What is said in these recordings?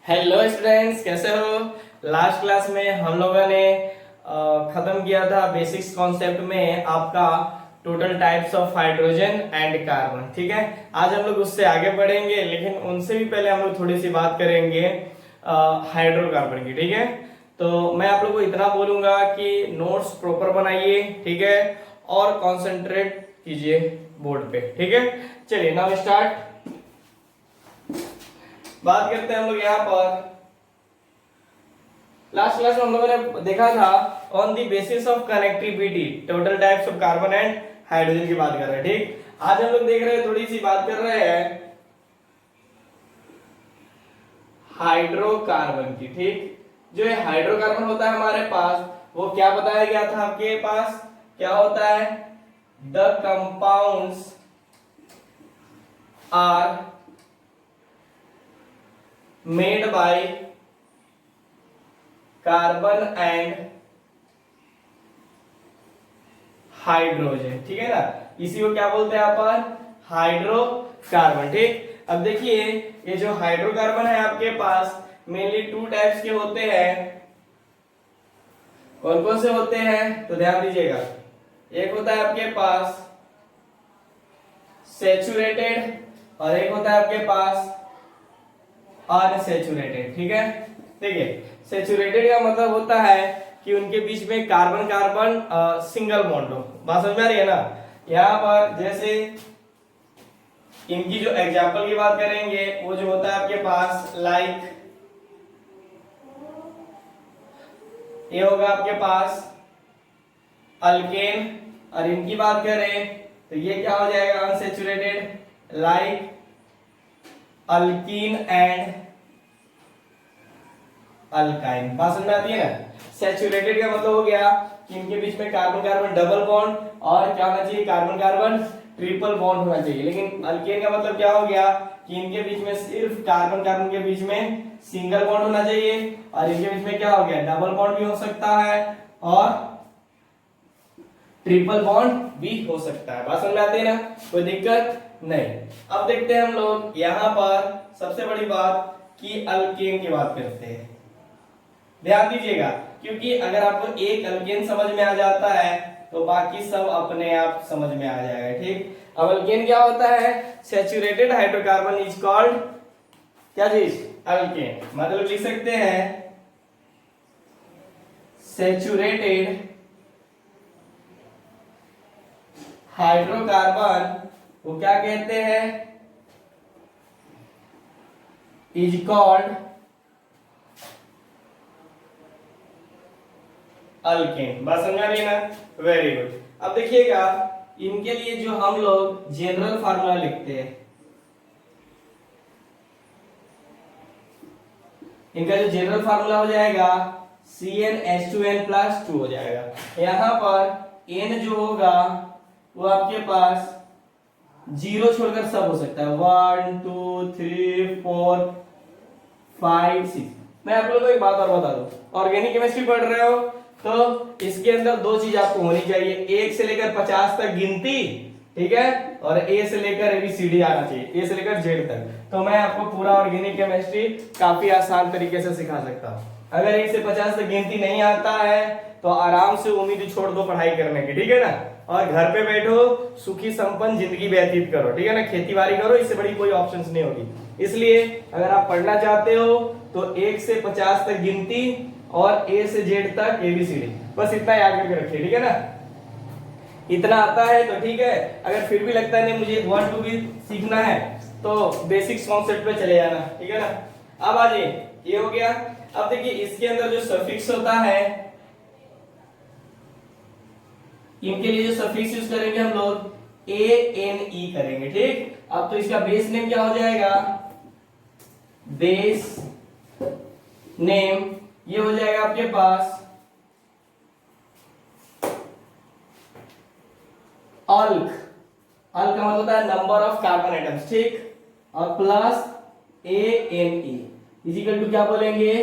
Hello students, कैसे हो। Last class में हम लोगों ने खत्म किया था बेसिक्स कॉन्सेप्ट में आपका total types of hydrogen and carbon. ठीक है, आज हम लोग उससे आगे बढ़ेंगे, लेकिन उनसे भी पहले हम लोग थोड़ी सी बात करेंगे हाइड्रोकार्बन की। ठीक है, तो मैं आप लोग को इतना बोलूंगा कि नोट्स प्रॉपर बनाइए, ठीक है, और कॉन्सेंट्रेट कीजिए बोर्ड पे। ठीक है, चलिए नाउ स्टार्ट। बात करते हैं हम लोग यहाँ पर। लास्ट क्लास में हम लोगों ने देखा था on the basis of connectivity total types of carbon and hydrogen की बात कर रहे हैं। ठीक, आज हम लोग देख रहे हैं, थोड़ी सी बात कर रहे हैं हाइड्रोकार्बन की। ठीक, जो ये हाइड्रोकार्बन होता है हमारे पास, वो क्या बताया गया था आपके पास, क्या होता है, the compounds are made by carbon and hydrogen. ठीक है ना, इसी को क्या बोलते हैं अपन, हाइड्रोकार्बन। ठीक, अब देखिए ये जो हाइड्रोकार्बन है आपके पास मेनली टू टाइप्स के होते हैं। कौन कौन से होते हैं तो ध्यान दीजिएगा। एक होता है आपके पास सैचुरेटेड और एक होता है आपके पास अनसैचुरेटेड। ठीक है, देखिए सैचुरेटेड का मतलब होता है कि उनके बीच में कार्बन कार्बन सिंगल बॉन्ड हो। बात समझ में आ रही है ना। यहाँ पर जैसे इनकी जो एग्जांपल की बात करेंगे, वो जो होता है आपके पास लाइक ये होगा आपके पास अल्केन, और इनकी बात करें तो ये क्या हो जाएगा, unsaturated, like alkyne and alkyne. बात समझ में आती है ना। सैचुरेटेड का मतलब हो गया कि इनके बीच में कार्बन कार्बन डबल बॉन्ड और क्या होना चाहिए, कार्बन कार्बन ट्रिपल बॉन्ड होना चाहिए। लेकिन अल्केन का मतलब क्या हो गया कि इनके बीच में सिर्फ कार्बन कार्बन के बीच में सिंगल बॉन्ड होना चाहिए, और इनके बीच में क्या हो गया, डबल बॉन्ड भी हो सकता है और ट्रिपल बॉन्ड भी हो सकता है। बात समझ में आती है ना, कोई दिक्कत नहीं। अब देखते हैं हम लोग यहाँ पर सबसे बड़ी बात कि अल्केन की बात करते हैं। ध्यान दीजिएगा, क्योंकि अगर आपको एक अल्केन समझ में आ जाता है तो बाकी सब अपने आप समझ में आ जाएगा। ठीक, अब अल्केन क्या होता है, सैचुरेटेड हाइड्रोकार्बन इज कॉल्ड क्या चीज, अल्केन। मतलब लिख सकते हैं सैचुरेटेड हाइड्रोकार्बन वो क्या कहते हैं, इज कॉल्ड अल्केन। बात समझ आ रही है ना, वेरी गुड। अब देखिएगा इनके लिए जो हम लोग जनरल फार्मूला लिखते हैं, इनका जो जनरल फार्मूला हो जाएगा CnH2n+2 हो जाएगा। यहाँ पर n जो होगा वो आपके पास जीरो छोड़कर सब हो सकता है, 1 2 3 4 5 6। मैं आप लोगों को एक बात और बता दूं, ऑर्गेनिक केमिस्ट्री पढ़ रहे हो तो इसके अंदर दो चीज आपको होनी चाहिए, 1 से लेकर 50 तक गिनती, ठीक है, और ए से लेकर ABCD आना चाहिए, ए से लेकर जेड तक। तो मैं आपको पूरा ऑर्गेनिक केमिस्ट्री काफी आसान तरीके से सिखा सकता हूँ। अगर 1 से 50 तक गिनती नहीं आता है तो आराम से उम्मीद छोड़ दो पढ़ाई करने की, ठीक है ना, और घर पे बैठो सुखी संपन्न जिंदगी व्यतीत करो, ठीक है ना, खेती बाड़ी करो, इससे बड़ी कोई ऑप्शंस नहीं होगी। इसलिए अगर आप पढ़ना चाहते हो तो 1 से 50 तक गिनती और ए से जेड तक ABCD, बस इतना याद करके रखिए, ठीक है ना। इतना आता है तो ठीक है, अगर फिर भी लगता है नहीं मुझे 1 2 भी सीखना है तो बेसिक्स कॉन्सेप्ट पे चले जाना, ठीक है ना। अब आ जाइए, ये हो गया। अब देखिए इसके अंदर जो सफिक्स होता है, इनके लिए जो सफिक्स यूज करेंगे हम लोग ANE करेंगे। ठीक, अब तो इसका बेस नेम क्या हो जाएगा, बेस नेम ये हो जाएगा आपके पास अल्क। अल्क का मतलब होता है नंबर ऑफ कार्बन एटम्स, ठीक, और प्लस ANE इजिकल टू क्या बोलेंगे,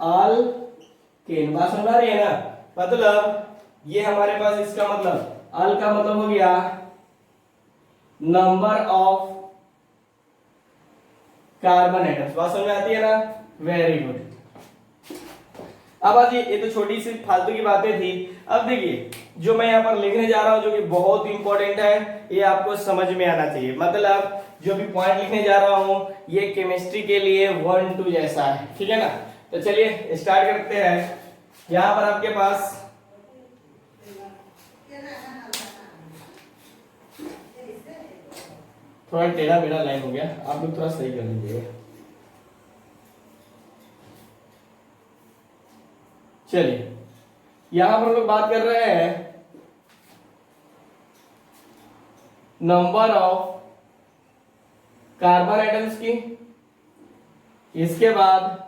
अल्केन। बात समझ आ रही है ना। मतलब ये हमारे पास इसका मतलब अल का मतलब हो गया नंबर ऑफ कार्बन एटम्स। बात समझ में आती है ना। Very good. अब आज ये तो छोटी सी फालतू की बातें थी। अब देखिए जो मैं यहाँ पर लिखने जा रहा हूँ जो कि बहुत इंपॉर्टेंट है, ये आपको समझ में आना चाहिए। मतलब जो भी पॉइंट लिखने जा रहा हूँ ये केमिस्ट्री के लिए 1-2 जैसा है, ठीक है ना। तो चलिए स्टार्ट करते हैं। यहाँ पर आपके पास थोड़ा टेढ़ा मेढ़ा लाइन हो गया, आप लोग थोड़ा सही कर लीजिएगा। चलिए यहां पर हम लोग बात कर रहे हैं नंबर ऑफ कार्बन एटम्स की। इसके बाद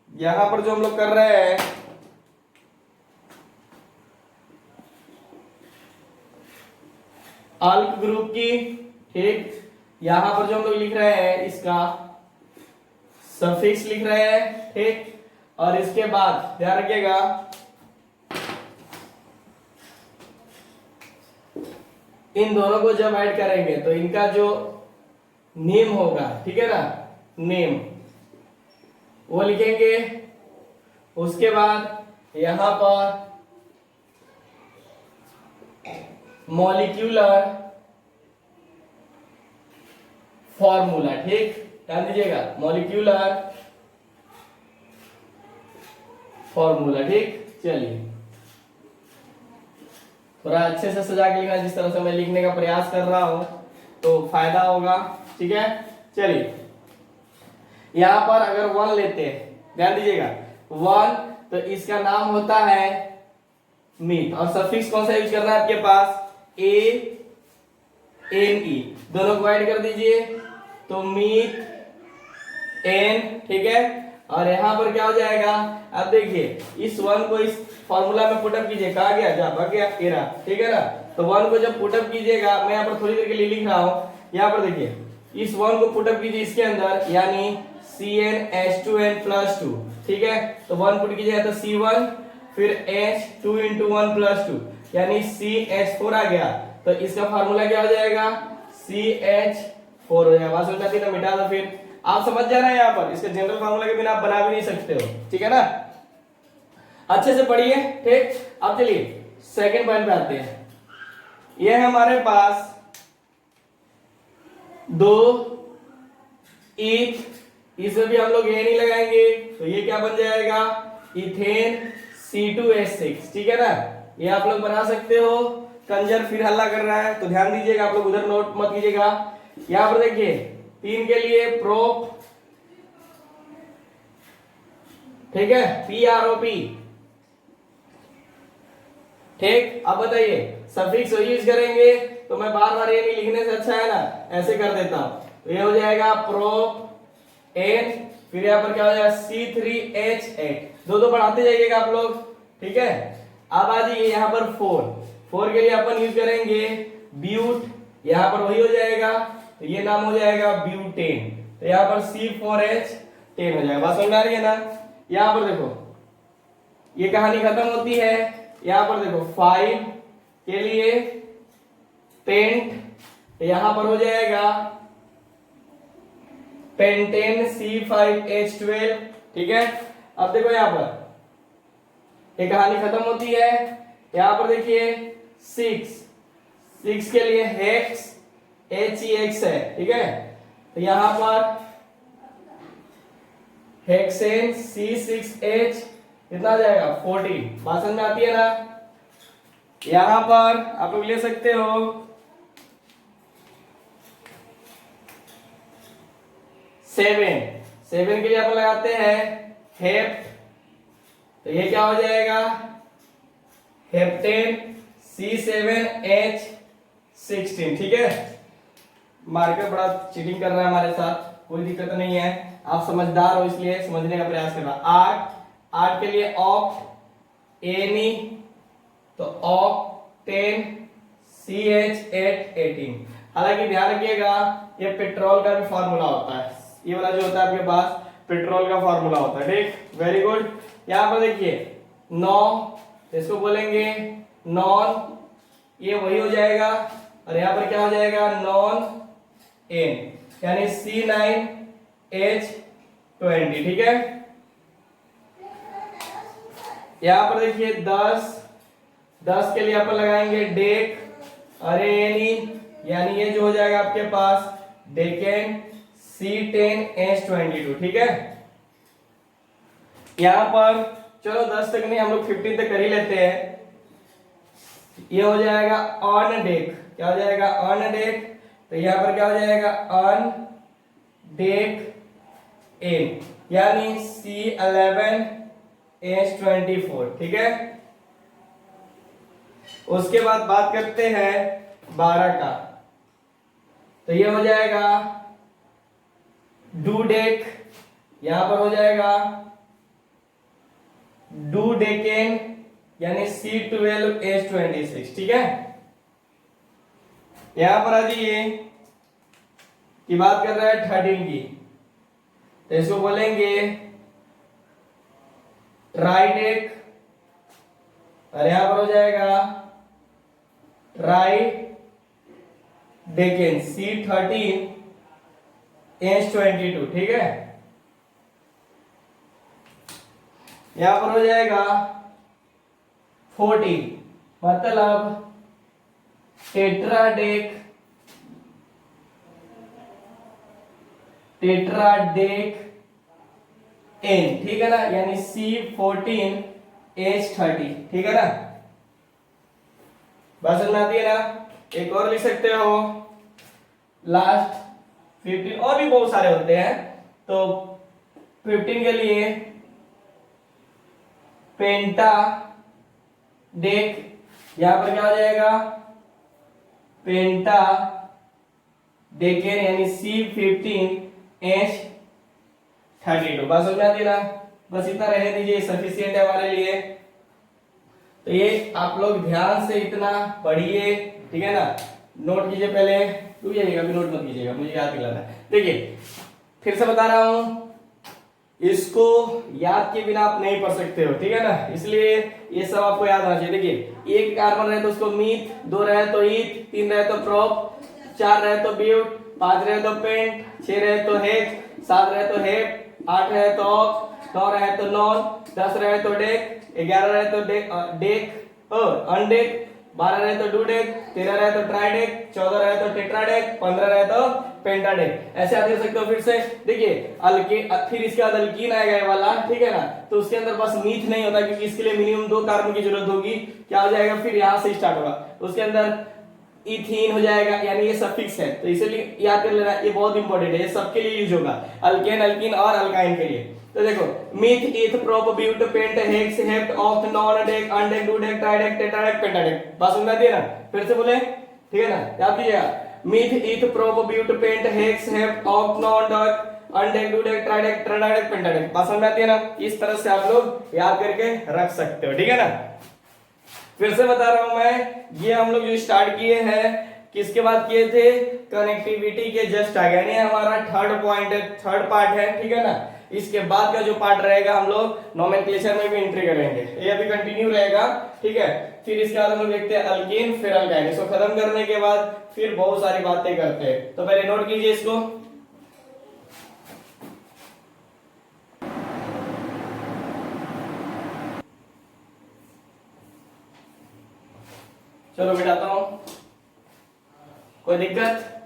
यहां पर जो हम लोग कर रहे हैं अल्क ग्रुप की, ठीक। यहां पर जो हम लोग लिख रहे हैं इसका सफिक्स लिख रहे हैं, ठीक। और इसके बाद ध्यान रखिएगा इन दोनों को जब ऐड करेंगे तो इनका जो नेम होगा, ठीक है ना, नेम वो लिखेंगे। उसके बाद यहां पर मॉलिक्यूलर फॉर्मूला, ठीक, ध्यान दीजिएगा मॉलिक्यूलर फॉर्मूला, ठीक। चलिए थोड़ा अच्छे से सजा के लिखना, जिस तरह से मैं लिखने का प्रयास कर रहा हूं तो फायदा होगा, ठीक है। चलिए यहां पर अगर 1 लेते हैं, ध्यान दीजिएगा 1, तो इसका नाम होता है मीथ। और सफिक्स कौन सा यूज करना है आपके पास, ए एन ई, दोनों को ऐड कर दीजिए तो मीथ एन, ठीक है। और यहां पर क्या हो जाएगा, अब देखिए इस 1 को इस फॉर्मूला में पुटअप कीजिए, कहा गया जा गया एरा, ठीक है ना। तो 1 को जब पुटअप कीजिएगा, मैं यहाँ पर थोड़ी देर के लिए लिख रहा हूं, यहाँ पर देखिए इस 1 को पुटअप कीजिए इसके अंदर, यानी CnH2n+2, ठीक है। तो 1 पुट कीजिएगा तो C1, फिर H2 × 1+2 यानी CH4 आ गया। तो इसका फार्मूला क्या हो जाएगा, CH4 हो जाएगा। बात समझ आती है ना, मिटा दो। फिर आप समझ जा रहे हैं, यहाँ पर इसका जनरल फार्मूला के बिना आप बना भी नहीं सकते हो, ठीक है ना। अच्छे से पढ़िए, ठीक। अब चलिए सेकंड पॉइंट पे आते हैं। ये है हमारे पास 2 ईथ, इसमें भी हम लोग ये नहीं लगाएंगे तो ये क्या बन जाएगा, इथेन C2H6, ठीक है ना। ये आप लोग बना सकते हो। कंजर फिर हल्ला कर रहा है तो ध्यान दीजिएगा, आप लोग उधर नोट मत कीजिएगा। यहां पर देखिए 3 के लिए प्रोप, ठीक है, PROP, ठीक। अब बताइए सफिक्स यूज करेंगे तो मैं बार बार ये नहीं लिखने से अच्छा है ना ऐसे कर देता हूं। तो ये हो जाएगा प्रोप एन, फिर यहाँ पर क्या हो जाएगा C3H8, दो बढ़ाते जाइएगा आप लोग, ठीक है। अब आ जाइए यहाँ पर 4 के लिए अपन यूज करेंगे ब्यूट, यहाँ पर वही हो जाएगा तो ये नाम हो जाएगा ब्यूटेन। तो यहाँ पर C4H10 हो जाएगा। बात समझ में आ रही है ना। यहाँ पर देखो ये कहानी खत्म होती है। यहाँ पर देखो 5 के लिए पेंट, यहां पर हो जाएगा पेंटेन C5H12, ठीक है। अब देखो यहां पर ये कहानी खत्म होती है। यहां पर देखिए 6 के लिए हेक्स HEX है, ठीक है। तो यहां पर हेक्सेन C6H कितना आ जाएगा 14। बात समझ में आती है ना। यहां पर आप लोग ले सकते हो 7 के लिए अपन लगाते हैं हेप्ट, तो ये क्या हो जाएगा हेप्टेन C7H16, ठीक है। मार्कर बड़ा चीटिंग कर रहा है हमारे साथ, कोई दिक्कत नहीं है, आप समझदार हो इसलिए समझने का प्रयास करना। 8 के लिए ऑक्ट एनी, तो ऑक्टेन CH818। हालांकि ध्यान रखिएगा ये पेट्रोल का भी फार्मूला होता है, ये वाला जो होता है आपके पास पेट्रोल का फार्मूला होता है, ठीक। Very good. यहां पर देखिए 9, इसको बोलेंगे नॉन, ये वही हो जाएगा। और यहां पर क्या हो जाएगा नॉन एन, यानी C9H 20, ठीक है। यहां पर देखिए 10 के लिए अपन लगाएंगे डेक अरे यानी ये जो हो जाएगा आपके पास डेकेन C10H22, ठीक है। यहां पर चलो 10 तक नहीं, हम लोग 15 तक कर ही लेते हैं। ये हो जाएगा ऑन डेक, क्या हो जाएगा ऑन डेक, तो यहां पर क्या हो जाएगा ऑन डेक एन यानी C11H24, ठीक है। उसके बाद बात करते हैं 12 का, तो ये हो जाएगा डू डेक, यहां पर हो जाएगा डू डेकेन यानी C12H26, ठीक है। यहां पर आ जाइए कि बात कर रहा है 13 की, तो इसको बोलेंगे ट्राई डेक, और यहां पर हो जाएगा ट्राई डेकेन C13H22, ठीक है। यहां पर हो जाएगा 14 मतलब टेट्राडेक एन, ठीक है ना, यानी C14H30, ठीक है ना। बात समझ में आती है ना। एक और लिख सकते हो लास्ट 15, और भी बहुत सारे होते हैं, तो 15 के लिए पेंटा डेक, यहां पर क्या हो जाएगा पेंटा डेकेन यानी C15H32। बात समझ में आती है ना। बस इतना रहने दीजिए, सफिशिएंट है हमारे लिए। तो ये आप लोग ध्यान से इतना पढ़िए, ठीक है ना। नोट कीजिए, पहले रुक जाइएगा, अभी नोट मत कीजिएगा, मुझे याद दिलाना है। देखिए फिर से बता रहा हूं, इसको याद के बिना आप नहीं पढ़ सकते हो, ठीक है ना, इसलिए ये सब आपको याद आना चाहिए। देखिए एक कार्बन रहे तो उसको मीथ, 2 रहे तो ईथ, 3 रहे तो प्रोप, 4 रहे तो ब्यूट, 5 रहे तो पेंट, 6 रहे तो हेक्स, 7 रहे तो हेप, 8 रहे तो ऑक्स, 9 रहे तो नॉन, 10 रहे तो डेक, 11 रहे तो डेक अनडेक, 12 रहे तो डू डेक, 13 रहे तो ट्राई डेक, 14 रहे तो टेट्राडेक, 15 रहे तो पेंटाडेक। ऐसे आप देख सकते हो। फिर से देखिए फिर इसके बाद अल्कीन आएगा ये वाला, ठीक है ना, तो उसके अंदर बस मीथ नहीं होता क्योंकि इसके लिए मिनिमम 2 कार्बन की जरूरत होगी। क्या हो जाएगा फिर यहां से स्टार्ट होगा, उसके अंदर इथीन हो जाएगा, यानी ये सफिक्स है, तो इसलिए याद कर लेना, ये बहुत इंपॉर्टेंट है, ये सबके लिए यूज होगा, अल्केन, अल्कीन और अल्काइन के लिए। तो देखो meth, eth, prop, but, pent, hex, hept, oct, non, dec, undec, dodec, tridec, tetradec, pentadec. बात समझ में आती है ना। फिर से बोले, ठीक है ना, याद कीजिएगा, meth, eth, prop, but, pent, hex, hept, oct, non, dec, undec, dodec, tridec, tetradec, pentadec. बात समझ में आती है ना। इस तरह से आप लोग याद करके रख सकते हो, ठीक है ना। फिर से बता रहा हूं मैं, ये हम लोग जो स्टार्ट किए हैं किसके बाद किए थे, कनेक्टिविटी के जस्ट आगे, यानी हमारा थर्ड पॉइंट है, थर्ड पार्ट है, ठीक है ना। इसके बाद का जो पार्ट रहेगा हम लोग नोमेनक्लेचर में भी एंट्री करेंगे, ये अभी कंटिन्यू रहेगा, ठीक है। फिर इसके बाद हम लोग देखते हैं अल्कीन फिर अल्काइन। इसको खत्म करने के बाद फिर बहुत सारी बातें करते हैं, तो पहले नोट कीजिए इसको। चलो बिठाता हूं, कोई दिक्कत,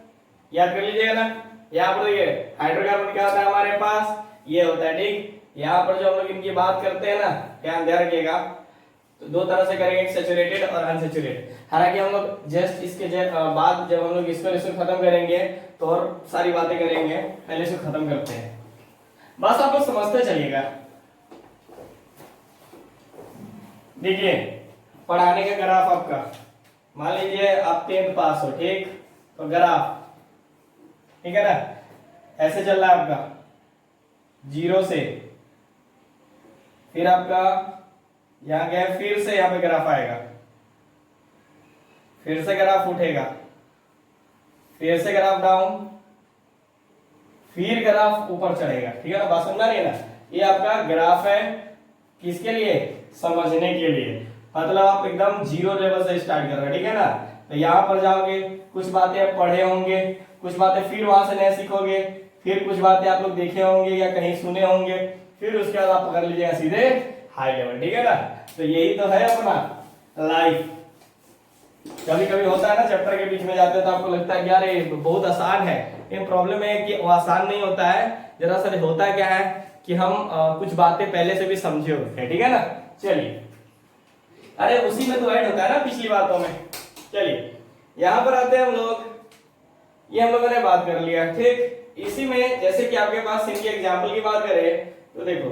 याद कर लीजिएगा ना। यहाँ पर देखिए हाइड्रोकार्बन क्या होता है हमारे पास, ये होता है, ठीक। यहाँ पर जो हम लोग इनकी बात करते हैं ना, ध्यान रखिएगा, तो 2 तरह से करेंगे, सैचुरेटेड और अनसैचुरेटेड। हालांकि हम लोग जस्ट इसके बाद जब हम लोग इसको खत्म करेंगे तो और सारी बातें करेंगे, पहले इसको खत्म करते हैं, बस आप लोग समझते चलिएगा। देखिए पढ़ाने का ग्राफ आपका, मान लीजिए आप 10th पास हो, ठीक, तो ग्राफ, ठीक है ना, ऐसे चल रहा है आपका 0 से, फिर आपका यहां गया, फिर से यहां पे ग्राफ आएगा, फिर से ग्राफ उठेगा, फिर से ग्राफ डाउन, फिर ग्राफ ऊपर चढ़ेगा, ठीक है ना। बात समझ रही है ना। ये आपका ग्राफ है, किसके लिए, समझने के लिए, मतलब आप एकदम 0 लेवल से स्टार्ट कर रहे हो, ठीक है ना। तो यहां पर जाओगे, कुछ बातें आप पढ़े होंगे, कुछ बातें फिर वहां से नए सीखोगे, फिर कुछ बातें आप लोग देखे होंगे या कहीं सुने होंगे, फिर उसके बाद आप पकड़ लीजिएगा सीधे हाई लेवल, ठीक है ना। तो यही तो है अपना लाइफ। कभी कभी होता है ना चैप्टर के बीच में जाते हैं तो आपको लगता है कि यार ये बहुत आसान है, लेकिन प्रॉब्लम है कि वो आसान नहीं होता है। दरअसल होता क्या है कि हम कुछ बातें पहले से भी समझे होते हैं, ठीक है ना। चलिए, अरे उसी में तो ऐड होता है ना पिछली बातों में। चलिए यहां पर आते हैं हम लोग, ये हम लोगों ने बात कर लिया, ठीक। इसी में जैसे कि आपके पास इनके एग्जाम्पल की बात करें तो देखो,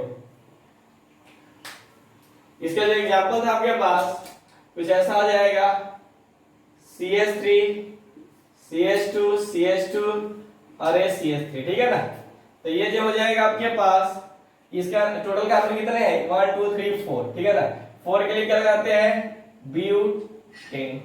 इसका जो एग्जाम्पल था आपके पास कुछ ऐसा आ जाएगा, CH3 CH2 CH2 और CH3, ठीक है ना। तो ये जो हो जाएगा आपके पास, इसका टोटल कार्बन कितने हैं, 1 2 3 4, ठीक है ना। 4 के लिए क्या लगाते हैं, ब्यूटेन,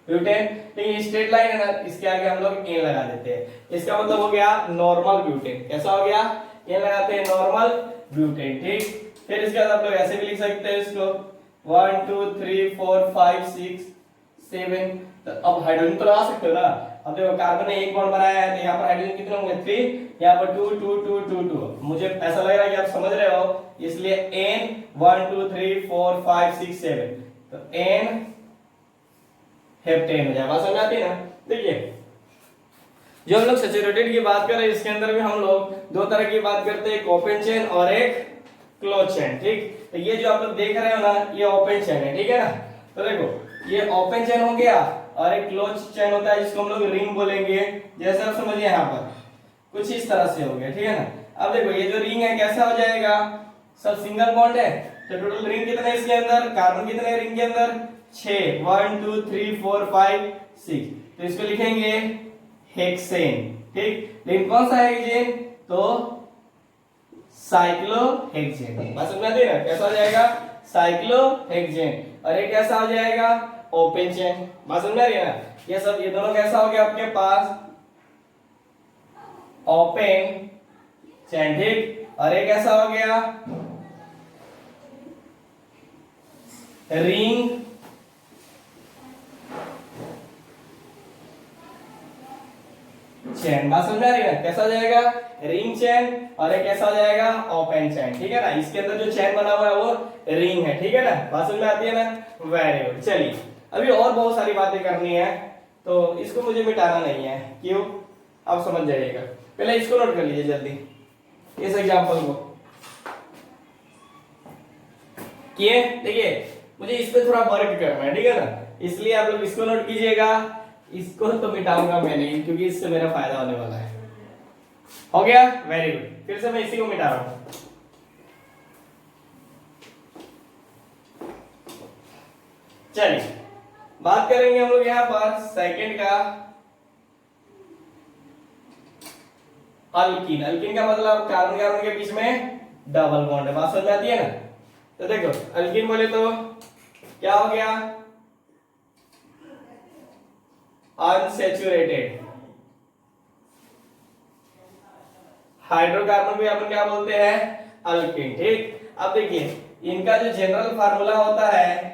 ब्यूटेन। लेकिन स्ट्रेट लाइन है ना, इसके आगे हम लोग एन लगा देते हैं, इसका मतलब हो गया नॉर्मल ब्यूटेन। कैसा हो गया, एन लगाते हैं नॉर्मल ब्यूटेन, ठीक। फिर इसके बाद आप लोग ऐसे भी लिख सकते हैं इसको 1 2 3 4 5 6 7। तो अब हाइड्रोजन तो लगा सकते हो ना। अब देखो कार्बन ने एक बॉन्ड बनाया है तो यहाँ पर हाइड्रोजन कितने होंगे, 3, यहाँ पर 2 2 2 2 2। मुझे ऐसा लग रहा है कि आप समझ रहे हो, इसलिए n 1 2 3 4 5 6 7, तो n हेप्टेन हो जाएगा। समझ आती है ना। देखिए जो हम लोग सैचुरेटेड की बात कर रहे हैं, इसके अंदर भी हम लोग दो तरह की बात करते हैं, एक ओपन चेन और एक क्लोज चेन, ठीक। तो ये जो आप लोग देख रहे हो ना, ये ओपन चेन है, ठीक है ना। तो देखो ये ओपन चेन हो गया, और एक क्लोज चेन होता है जिसको हम लोग रिंग बोलेंगे। जैसे आप समझिए यहाँ पर कुछ इस तरह से हो गया, ठीक है ना। अब देखो ये जो रिंग है कैसा हो जाएगा, सब सिंगल बॉन्ड है, तो टोटल रिंग कितने है इसके अंदर, कार्बन कितने हैं रिंग के अंदर, 6, 1 2 3 4 5 6। तो इसको लिखेंगे हेक्सेन, ठीक। लेकिन कौन सा हेक्सेन, तो साइक्लोहेक्सेन। बात समझ में आती है ना, कैसा हो जाएगा, साइक्लोहेक्सेन। और ये कैसा हो जाएगा, ओपन चेन। बात समझ में आ रही है ना। ये सब, ये दोनों कैसा हो गया आपके पास, ओपन चेन, ठीक। और ये कैसा हो गया, रिंग चेन। बात समझ में आ रही है, कैसा हो जाएगा, रिंग चेन, और ये कैसा हो जाएगा, ओपन चेन, ठीक है ना। इसके अंदर जो चेन बना हुआ है वो रिंग है, ठीक है ना। बात समझ में आती है ना, वेरी गुड। चलिए अभी और बहुत सारी बातें करनी है, तो इसको मुझे मिटाना नहीं है, क्यों, आप समझ जाइएगा। पहले इसको नोट कर लीजिए जल्दी, इस एग्जांपल को किए। देखिए मुझे इस पे थोड़ा वर्क करना है, ठीक है ना, इसलिए आप लोग इसको नोट कीजिएगा। इसको तो मिटाऊंगा मैं नहीं, क्योंकि इससे मेरा फायदा होने वाला है। हो गया, वेरी गुड। फिर से मैं इसी को मिटा रहा हूं। चलिए बात करेंगे हम लोग यहाँ पर सेकंड का, अल्कीन। अल्कीन का मतलब कार्बन कार्बन के बीच में डबल बॉन्ड है। बात समझ में आती है ना। तो देखो अल्कीन बोले तो क्या हो गया, अनसैचुरेटेड। हाइड्रोकार्बन भी अपन क्या बोलते हैं, अल्कीन, ठीक। अब देखिए इनका जो जनरल फार्मूला होता है,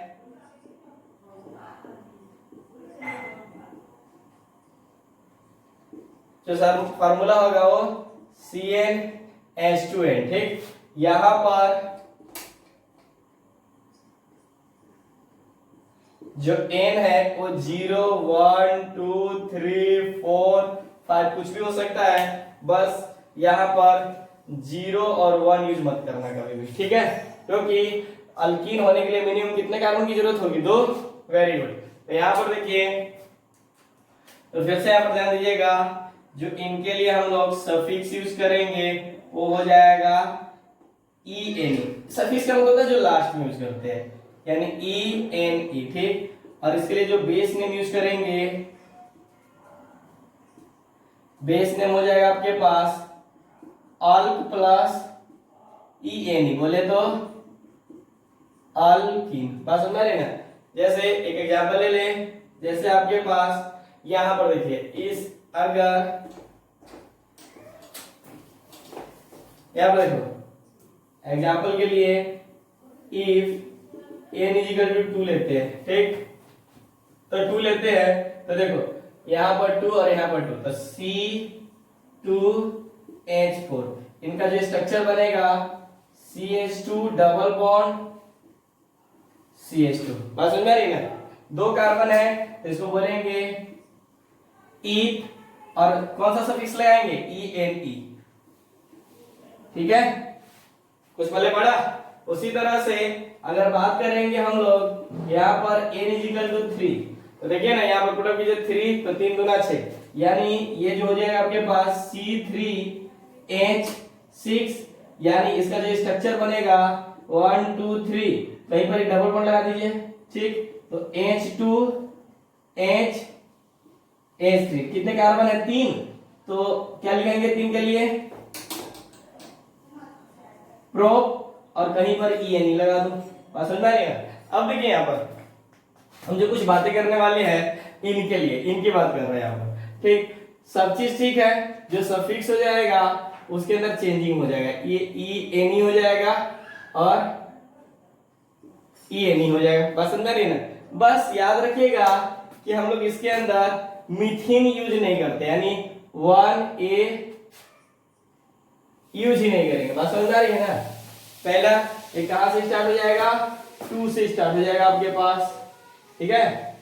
जो सर फार्मूला होगा वो CnH2n, ठीक। यहां पर जो n है वो 0 1 2 3 4 5 कुछ भी हो सकता है, बस यहां पर 0 और 1 यूज मत करना कभी भी, ठीक है। क्योंकि अल्कीन होने के लिए मिनिमम कितने कार्बन की जरूरत होगी, 2। Very good. तो यहां पर देखिए, तो फिर से यहां पर ध्यान दीजिएगा, जो इनके लिए हम लोग सफिक्स यूज करेंगे वो हो जाएगा ENE। सफिक्स का मतलब होता है जो लास्ट में यूज करते हैं, यानी ENE, ठीक। और इसके लिए जो बेस नेम यूज करेंगे, बेस नेम हो जाएगा आपके पास अल्क प्लस ENE, बोले तो अल्कीन। बात समझ रहे ना। जैसे एक एग्जांपल ले ले, जैसे आपके पास यहां पर देखिए, इस अगर यहां पर देखो एग्जांपल के लिए इफ n इक्वल टू 2 लेते हैं, ठीक। तो 2 लेते हैं, तो देखो यहां पर 2 और यहां पर 2, तो C2 H4। इनका जो स्ट्रक्चर बनेगा CH2 डबल बॉन्ड CH2। बात समझ में आ रही है ना? दो कार्बन है तो इसको बोलेंगे ईथ और कौन सा सफिक्स लगाएंगे ENE। ठीक है, कुछ पहले पढ़ा। उसी तरह से अगर बात करेंगे हम लोग यहाँ पर n=3 तो देखिए ना यहाँ पर पुट अप कीजिए 3 तो 3 दूना 6 यानी ये जो हो जाएगा आपके पास C3H6 यानी इसका जो स्ट्रक्चर बनेगा 1 2 3 कहीं पर एक डबल बॉन्ड लगा दीजिए। ठीक, तो H2H3 कितने कार्बन है 3 तो क्या लिखेंगे 3 के लिए प्रोप और कहीं पर ENE लगा दूं। बात समझ में आ रही है? अब देखिए यहाँ पर हम जो कुछ बातें करने वाले हैं इनके लिए, इनकी बात कर रहे हैं यहाँ पर। ठीक, सब चीज ठीक है, जो सफिक्स हो जाएगा उसके अंदर चेंजिंग हो जाएगा, ये ENE हो जाएगा और ENE हो जाएगा। बात समझ रही है ना? बस याद रखिएगा कि हम लोग इसके अंदर मीथेन यूज नहीं करते, यानी 1A यूज ही नहीं करेंगे। बात समझ आ रही है ना? पहला ये कहां से स्टार्ट हो जाएगा 2 से स्टार्ट हो जाएगा आपके पास। ठीक है,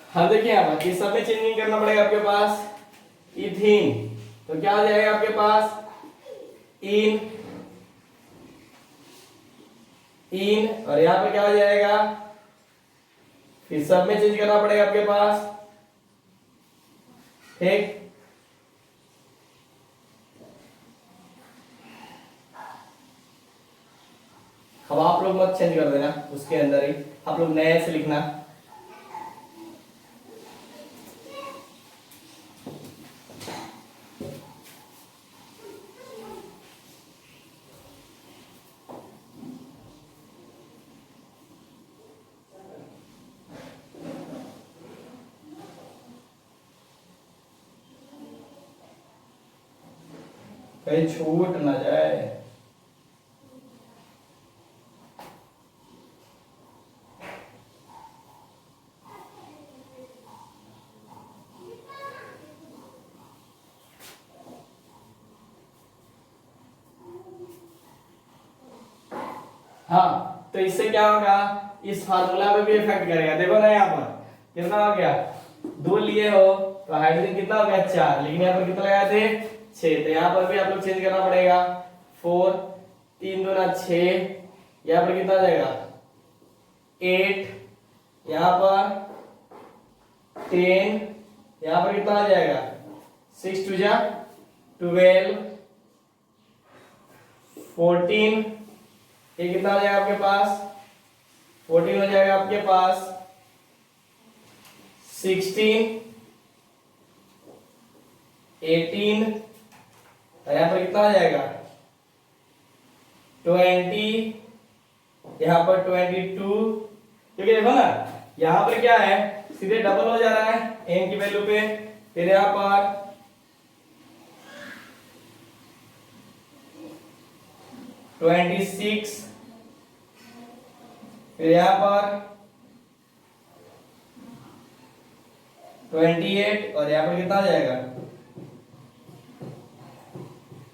हाँ देखिए यहाँ पर इस सब में चेंजिंग करना पड़ेगा आपके पास। इथीन तो क्या हो जाएगा आपके पास इन और यहाँ पे क्या हो जाएगा फिर सब में चेंज करना पड़ेगा आपके पास। ठीक, अब आप लोग मत चेंज कर देना, उसके अंदर ही आप लोग नए से लिखना। कहीं छूट ना जाए। हाँ, तो इससे क्या होगा इस फार्मूला पे भी इफेक्ट करेगा। देखो ना यहाँ पर कितना हो गया 2 लिए हो तो हाइड्रोजन कितना हो गया 4, लेकिन यहाँ पर कितना लगाए थे 6, तो यहाँ पर भी आप लोग चेंज करना पड़ेगा 4 3 दूना 6, यहाँ पर कितना आ जाएगा 8, यहाँ पर 10, यहाँ पर कितना आ जाएगा 6 2 जा 12, 14, ये कितना आ जाएगा आपके पास 14 हो जाएगा आपके पास 16, 18 और यहाँ पर कितना आ जाएगा 20, यहाँ पर 22, क्योंकि देखो ना यहाँ पर क्या है सीधे डबल हो जा रहा है n की वैल्यू पे। फिर यहाँ पर 26, फिर यहाँ पर 28 और यहाँ पर कितना आ जाएगा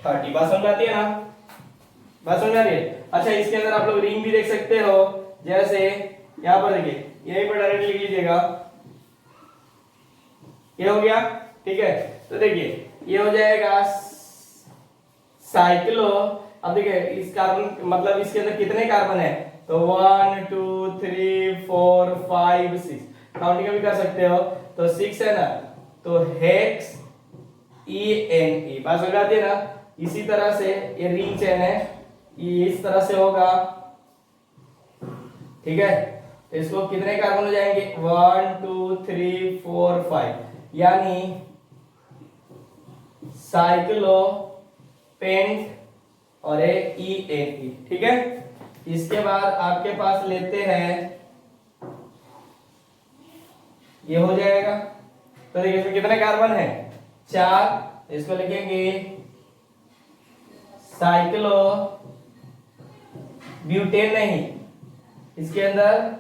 30। बात समझ आती है ना? बात समझ आ रही है? अच्छा, इसके अंदर आप लोग रिंग भी देख सकते हो, जैसे यहाँ पर देखिए यहीं पर डायरेक्ट लिख लीजिएगा, ये हो गया। ठीक है, तो देखिए ये हो जाएगा साइक्लो। अब देखिए इस कार्बन मतलब इसके अंदर कितने कार्बन है तो 1 2 3 4 5 6 काउंटिंग भी कर सकते हो, तो 6 है ना, तो हेक्स ENE। बात समझ आती है ना? इसी तरह से ये रिंग चेन है, ये इस तरह से होगा। ठीक है, तो इसको कितने कार्बन हो जाएंगे 1 2 3 4 5 यानी साइक्लो पेंट और ENE। ठीक है, इसके बाद आपके पास लेते हैं ये हो जाएगा। तो देखिए इसमें कितने कार्बन है 4, इसको लिखेंगे साइक्लो ब्यूटेन, नहीं इसके अंदर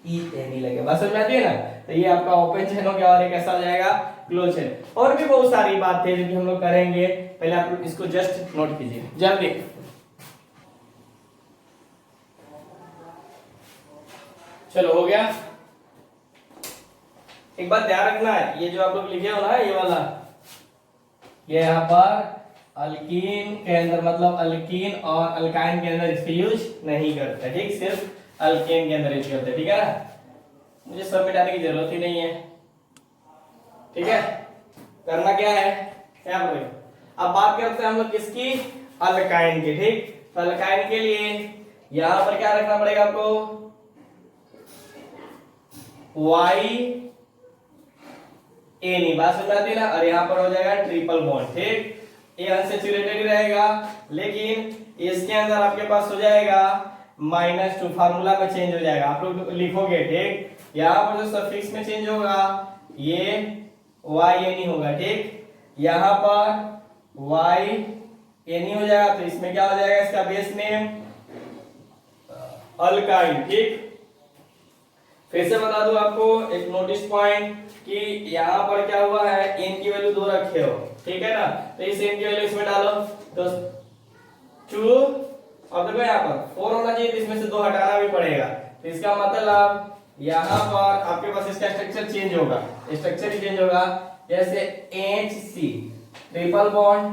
ENE लगेगा। बस समझ में आती है ना? तो ये आपका ओपन चेन हो गया और ये कैसा हो जाएगा, क्लोज चेन। और भी बहुत सारी बातें हैं जो कि हम लोग करेंगे, पहले आप लोग इसको जस्ट नोट कीजिए जल्दी। चलो हो गया। एक बात ध्यान रखना है, ये जो आप लोग लिखे हो ना ये वाला, ये यहाँ पर अल्कीन के अंदर मतलब अल्कीन और अल्काइन के अंदर इसका यूज नहीं करते, ठीक, सिर्फ अल्केन के अंदर यूज करते हैं, ठीक है ना। मुझे सब मिटाने की जरूरत ही नहीं है, ठीक है। करना क्या है, क्या करें, अब बात करते हैं हम लोग किसकी, अल्काइन की, ठीक। तो अल्काइन के लिए यहां पर क्या रखना पड़ेगा आपको, Y एनी, बात समझ आती है ना। और यहाँ पर हो जाएगा ट्रिपल बॉन्ड, ठीक। ये अनसैचुरेटेड ही रहेगा, लेकिन इसके अंदर आपके पास हो जाएगा -2, फार्मूला में चेंज हो जाएगा, आप लोग लिखोगे, ठीक। यहाँ पर जो सफिक्स में चेंज होगा ये Y एनी होगा, ठीक। यहाँ पर Y एनी हो जाएगा, तो इसमें क्या हो जाएगा, इसका बेस नेम अल्काइन, ठीक। फिर से बता दूं आपको एक नोटिस पॉइंट कि यहाँ पर क्या हुआ है, n की वैल्यू 2 रखे हो, ठीक है ना। तो इस n की वैल्यू इसमें डालो, तो 2, अब देखो यहाँ पर 4 होना चाहिए, तो इसमें से 2 हटाना भी पड़ेगा। तो इसका मतलब यहाँ पर आपके पास इसका स्ट्रक्चर चेंज होगा, स्ट्रक्चर ही चेंज होगा। जैसे HC ट्रिपल बॉन्ड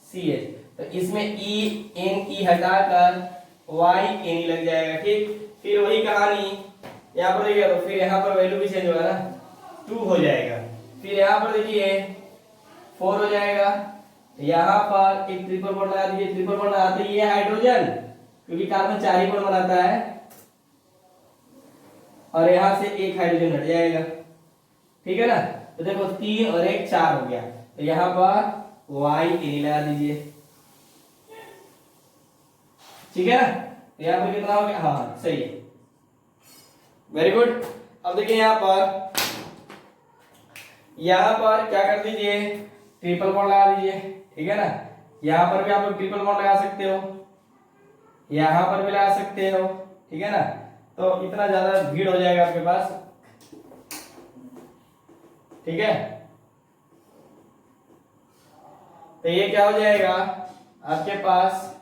CH, तो इसमें E हटाकर Y N लग जाएगा, ठीक। फिर वही कहानी यहाँ पर देखिए, तो फिर यहाँ पर वैल्यू भी चेंज होगा ना, 2 हो जाएगा। फिर यहाँ पर देखिए 4 हो जाएगा, यहाँ पर एक ट्रिपल बॉन्ड लगा दीजिए, ट्रिपल बॉन्ड लगाते ही ये हाइड्रोजन, क्योंकि कार्बन 4 ही बॉन्ड बनाता है, और यहाँ से एक हाइड्रोजन हट जाएगा, ठीक है ना। तो देखो 3 और 1 4 हो गया, तो यहाँ पर Y N लगा दीजिए, ठीक है ना। तो यहाँ पर कितना हो गया, हाँ सही है, वेरी गुड। अब देखिए यहाँ पर क्या कर दीजिए, ट्रिपल बॉन्ड लगा दीजिए, ठीक है ना। यहाँ पर भी आप लोग ट्रिपल बॉन्ड लगा सकते हो, यहाँ पर भी लगा सकते हो, ठीक है ना। तो इतना ज्यादा भीड़ हो जाएगा आपके पास, ठीक है। तो ये क्या हो जाएगा आपके पास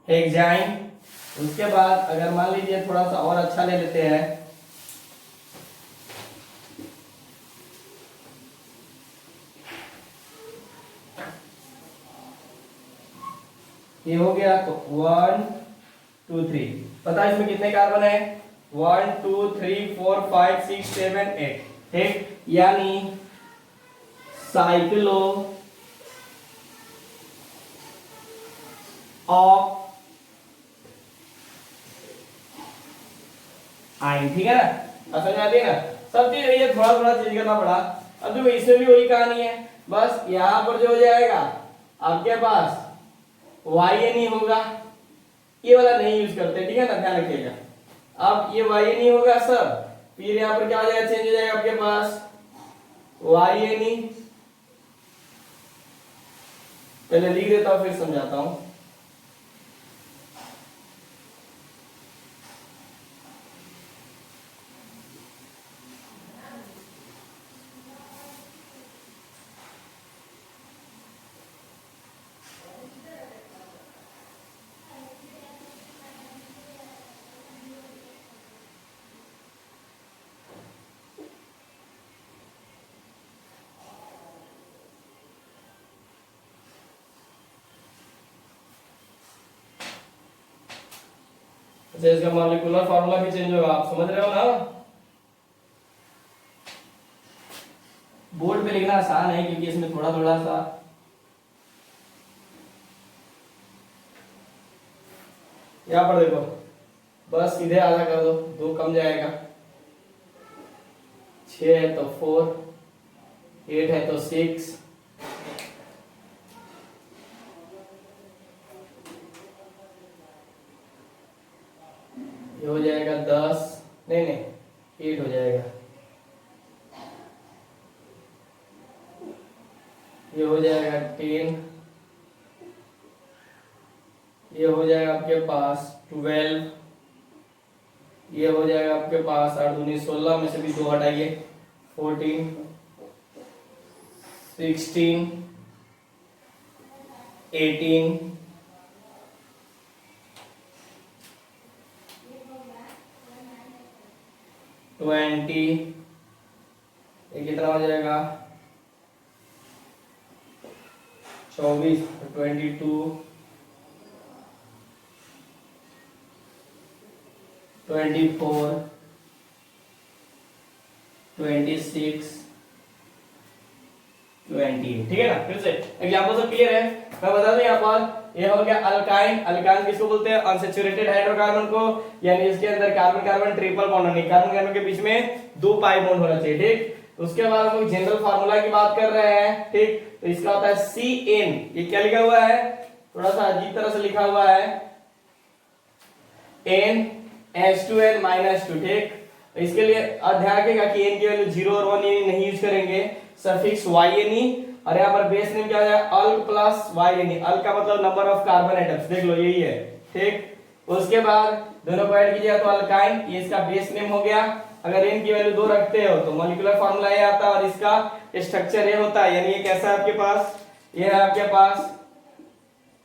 हेक्साइन। उसके बाद अगर मान लीजिए थोड़ा सा और अच्छा ले लेते हैं, ये हो गया, तो 1 2 3, पता है इसमें कितने कार्बन है, 1 2 3 4 5 6 7 8, ठीक। यानी साइक्लो ऑफ आइन, ठीक है ना। समझ आती है ना, सब चीज ये थोड़ा थोड़ा चेंज करना पड़ा। अब देखो इसमें भी वही कहानी है, बस यहाँ पर जो हो जाएगा आपके पास Y नहीं होगा, ये वाला नहीं यूज करते, ठीक है ना, ध्यान रखिएगा। अब ये Y नहीं होगा सब, फिर यहाँ पर क्या हो जाएगा, चेंज हो जाएगा आपके पास Y नहीं, पहले लिख देता हूं फिर समझाता हूं। अच्छा, इसका मॉलिक्यूलर फार्मूला भी चेंज होगा, आप समझ रहे हो ना। बोर्ड पे लिखना आसान है क्योंकि इसमें थोड़ा थोड़ा सा, यहाँ पर देखो बस सीधे आधा कर दो, 2 कम जाएगा, 6 है तो 4, 8 है तो 6, ये हो जाएगा 10, नहीं नहीं 8 हो जाएगा, ये हो जाएगा 10, ये हो जाएगा आपके पास 12, ये हो जाएगा आपके पास 8 दूनी 16 में से भी 2 हटाइए 14 16 18 20 ये कितना हो जाएगा 24 22 24 26 20 ठीक है ना। फिर से एग्जांपल सब क्लियर है। मैं बता दूं यहाँ पर ये हो गया अल्काइन। अल्काइन किसको बोलते हैं? अनसैचुरेटेड हाइड्रोकार्बन को, यानी इसके अंदर कार्बन कार्बन ट्रिपल बॉन्ड नहीं, कार्बन कार्बन के बीच में 2 पाई बॉन्ड होना चाहिए। ठीक, उसके बाद हम लोग जनरल फार्मूला की बात कर रहे हैं। ठीक, तो इसका होता है CN। ये क्या लिखा हुआ है? थोड़ा सा अजीब तरह से लिखा हुआ है NH2n-2। ठीक, इसके लिए ध्यान रखिएगा कि n की वैल्यू 0 और 1 नहीं यूज करेंगे, सफिक्स YNE, और यहाँ पर बेस नेम क्या हो जाएगा? अल्क प्लस YNE। अल्क का मतलब नंबर ऑफ कार्बन एटम्स, देख लो यही है। ठीक, उसके बाद दोनों को ऐड कीजिए तो अल्काइन, ये इसका बेस नेम हो गया। अगर n की वैल्यू 2 रखते हो तो मॉलिक्यूलर फार्मूला ये आता है और इसका स्ट्रक्चर ये होता है, यानी ये कैसा है आपके पास? ये है आपके पास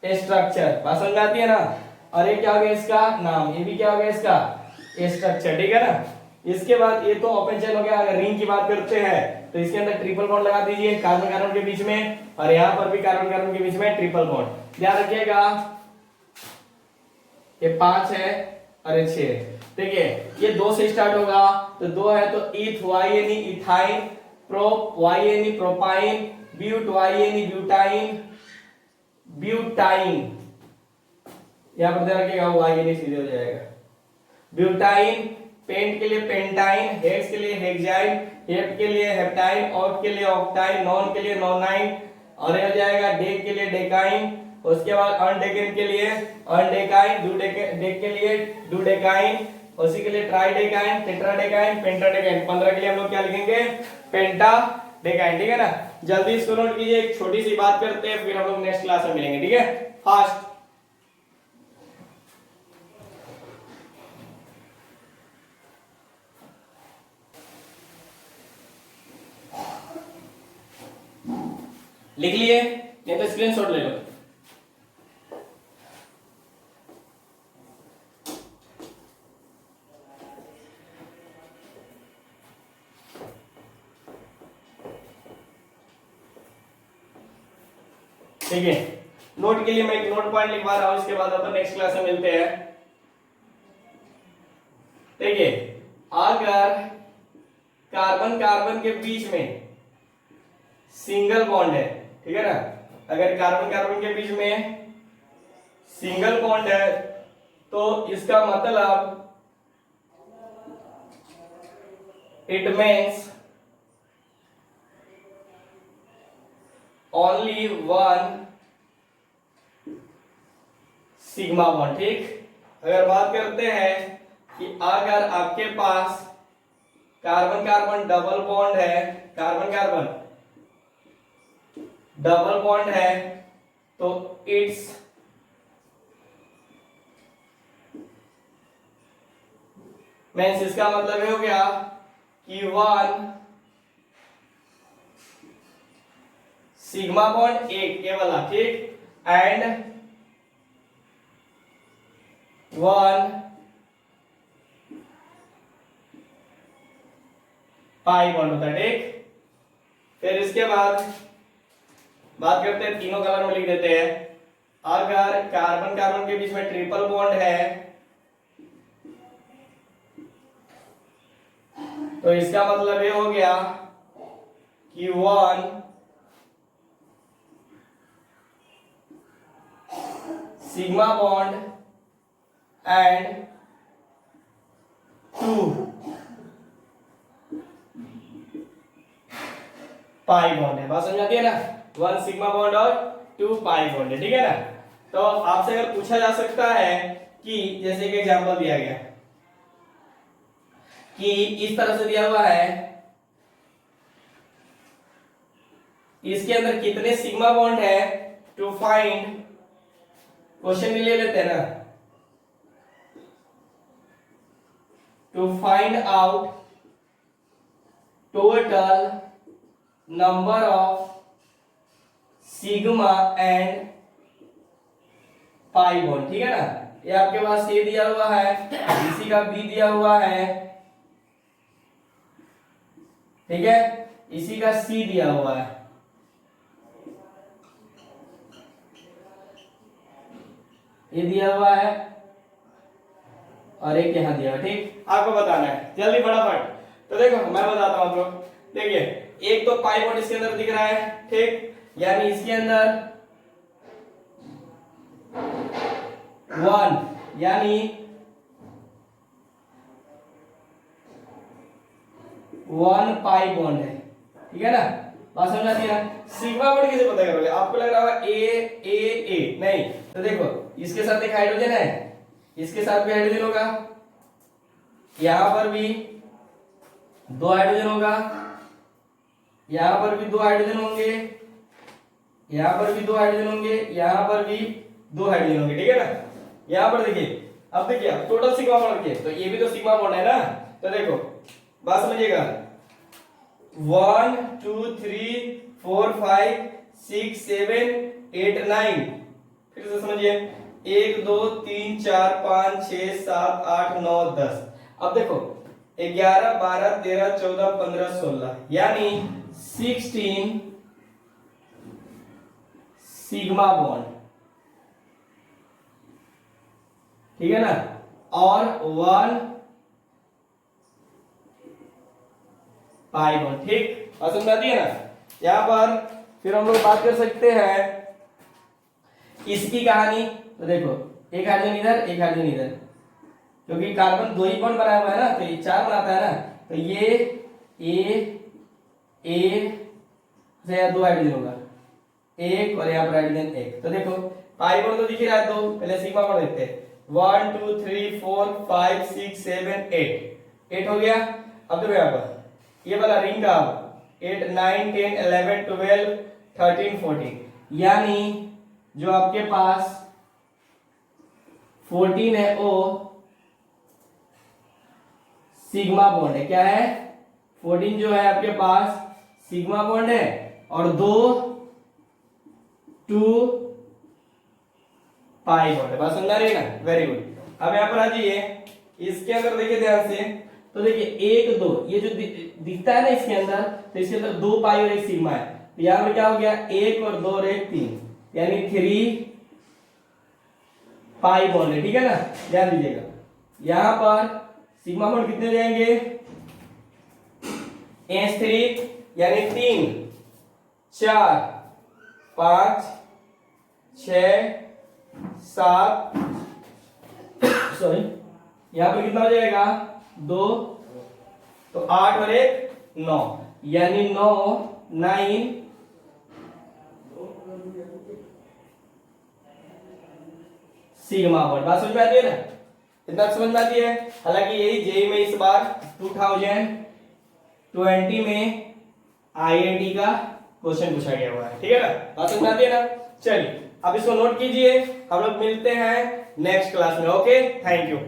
स्ट्रक्चर, बात समझ में आती है ना। और ये क्या हो गया इसका नाम, ये भी क्या हो गया इसका स्ट्रक्चर, ठीक है ना। इसके बाद ये तो ओपन चेन हो गया। अगर रिंग की बात करते हैं तो इसके अंदर ट्रिपल बॉन्ड लगा दीजिए कार्बन कार्बन के बीच में, और यहाँ पर भी कार्बन कार्बन के बीच में ट्रिपल बॉन्ड। ध्यान रखिएगा ये 5 है और ये 6 है। देखिए ये 2 से स्टार्ट होगा, तो 2 है तो eth YNE ethyne, prop YNE propyne, but YNE butyne, butyne, यहाँ पर ध्यान रखिएगा YNE सीधे हो जाएगा ब्यूटाइन, पेंट के लिए पेंटाइन, हेक्स के लिए हेक्साइन, हेप के लिए हेप्टाइन, ऑक्ट के लिए ऑक्टाइन, नॉन के लिए नॉनाइन, और ये हो जाएगा डेक के लिए डेकाइन। उसके बाद अनडेकेन के लिए अनडेकाइन, डेक के लिए डुडेकाइन, उसी के लिए ट्राइडेकाइन, टेट्राडेकाइन, पेंटाडेकाइन। 15 के लिए हम लोग क्या लिखेंगे? पेंटाडेकाइन, ठीक है ना। जल्दी इसको नोट कीजिए, एक छोटी सी बात करते हैं, फिर हम लोग नेक्स्ट क्लास में मिलेंगे, ठीक है। फास्ट लिख लिए, नहीं तो स्क्रीनशॉट ले लो। ठीक है, नोट के लिए मैं एक नोट पॉइंट लिखवा रहा हूं, इसके बाद अपन नेक्स्ट क्लास में मिलते हैं। देखिए अगर कार्बन कार्बन के बीच में सिंगल बॉन्ड है, ठीक है ना, अगर कार्बन कार्बन के बीच में सिंगल बॉन्ड है तो इसका मतलब it means only one sigma bond. ठीक, अगर बात करते हैं कि अगर आपके पास कार्बन कार्बन डबल बॉन्ड है, कार्बन कार्बन डबल बॉन्ड है, तो इट्स मीन्स इसका मतलब ये हो गया कि वन सिग्मा बॉन्ड एक ये वाला, ठीक, एंड वन पाई बॉन्ड होता है। ठीक, फिर इसके बाद बात करते हैं, तीनों कलर में लिख देते हैं। अगर कार्बन कार्बन के बीच में ट्रिपल बॉन्ड है तो इसका मतलब ये हो गया कि one sigma bond and two pi bond है। बात समझ आती है ना, 1 सिग्मा बॉन्ड और 2 पाई बॉन्ड है, ठीक है ना। तो आपसे अगर पूछा जा सकता है कि जैसे कि एग्जांपल दिया गया कि इस तरह से दिया हुआ है, इसके अंदर कितने सिग्मा बॉन्ड है, टू फाइंड, क्वेश्चन भी ले लेते हैं ना, to find out total number of sigma and pi bond, ठीक है ना। ये आपके पास ए दिया हुआ है, इसी का बी दिया हुआ है, ठीक है, इसी का सी दिया हुआ है, ये दिया हुआ है और एक यहां दिया हुआ, ठीक। आपको बताना है जल्दी फटाफट। तो देखो मैं बताता हूं आप लोग, देखिए एक तो पाई बॉन्ड इसके अंदर दिख रहा है, ठीक, यानी इसके अंदर 1 यानी 1 पाई बॉन्ड है, ठीक है ना। बात समझ आती है ना। सिग्मा बॉन्ड कैसे पता करोगे, आपको लग रहा होगा ए ए ए, नहीं, तो देखो इसके साथ एक हाइड्रोजन है, इसके साथ भी हाइड्रोजन होगा, यहां पर भी 2 हाइड्रोजन होगा, यहां पर भी 2 हाइड्रोजन होंगे, यहां पर भी 2 हाइड्रोजन होंगे, यहां पर भी 2 हाइड्रोजन होंगे, ठीक है ना। यहां पर देखिए, अब देखिए टोटल सिग्मा बॉन्ड रखिए, तो ये भी तो सिग्मा बॉन्ड है ना। तो देखो बात समझिएगा, 1 2 3 4 5 6 7 8 9, फिर से समझिए, 1 2 3 4 5 6 7 8 9 10। अब देखो 11 12 13 14 15 16, यानी 16 सिग्मा बॉन्ड, ठीक है ना, और 1 पाई बॉन्ड, ठीक। और समझ आती है ना। यहां पर फिर हम लोग बात कर सकते हैं इसकी कहानी। तो देखो एक हाइड्रोजन इधर, एक हाइड्रोजन इधर, क्योंकि कार्बन 2 ही बॉन्ड बनाया हुआ है ना, तो ये 4 बनाता है ना, तो ये ए से यहाँ 2 हाइड्रोजन होगा, एक और यहाँ पर हाइड्रोजन एक। तो देखो पाई बॉन्ड तो दिख ही रहा है, तो पहले सिग्मा बॉन्ड देखते हैं, 1 2 3 4 5 6 7 8 हो गया। अब देखो यहाँ पर ये वाला रिंग का 8 9 10 11 12 13 14, यानी जो आपके पास 14 है वो सिग्मा बॉन्ड है। क्या है, 14 जो है आपके पास सिग्मा बॉन्ड है, और 2 पाई बॉन्ड है। बात समझ आ रही है ना, वेरी गुड। अब यहां पर आ जाइए, इसके अंदर देखिए ध्यान से, तो देखिए 1 2 ये जो दिखता है ना इसके अंदर, तो इसके अंदर 2 पाई और 1 सिग्मा है, तो यहां पर क्या हो गया, 1 और 2 और 1 3, यानी 3 पाई बॉन्ड है, ठीक है ना। ध्यान दीजिएगा, यहां पर सिग्मा बॉन्ड कितने जाएंगे, S3 यानी 3 4 5 6 7, सॉरी यहां पर कितना हो जाएगा 2, तो 8 और 1 9, यानी 9 9 सिग्मा बॉन्ड। बात समझ में आती है ना, इतना समझ में आती है। हालांकि यही जेई में इस बार 2020 में आईआईटी का क्वेश्चन पूछा गया हुआ है, ठीक है ना। बात समझ में आती है ना। चलिए अब इसको नोट कीजिए, हम लोग मिलते हैं नेक्स्ट क्लास में। Okay, thank you.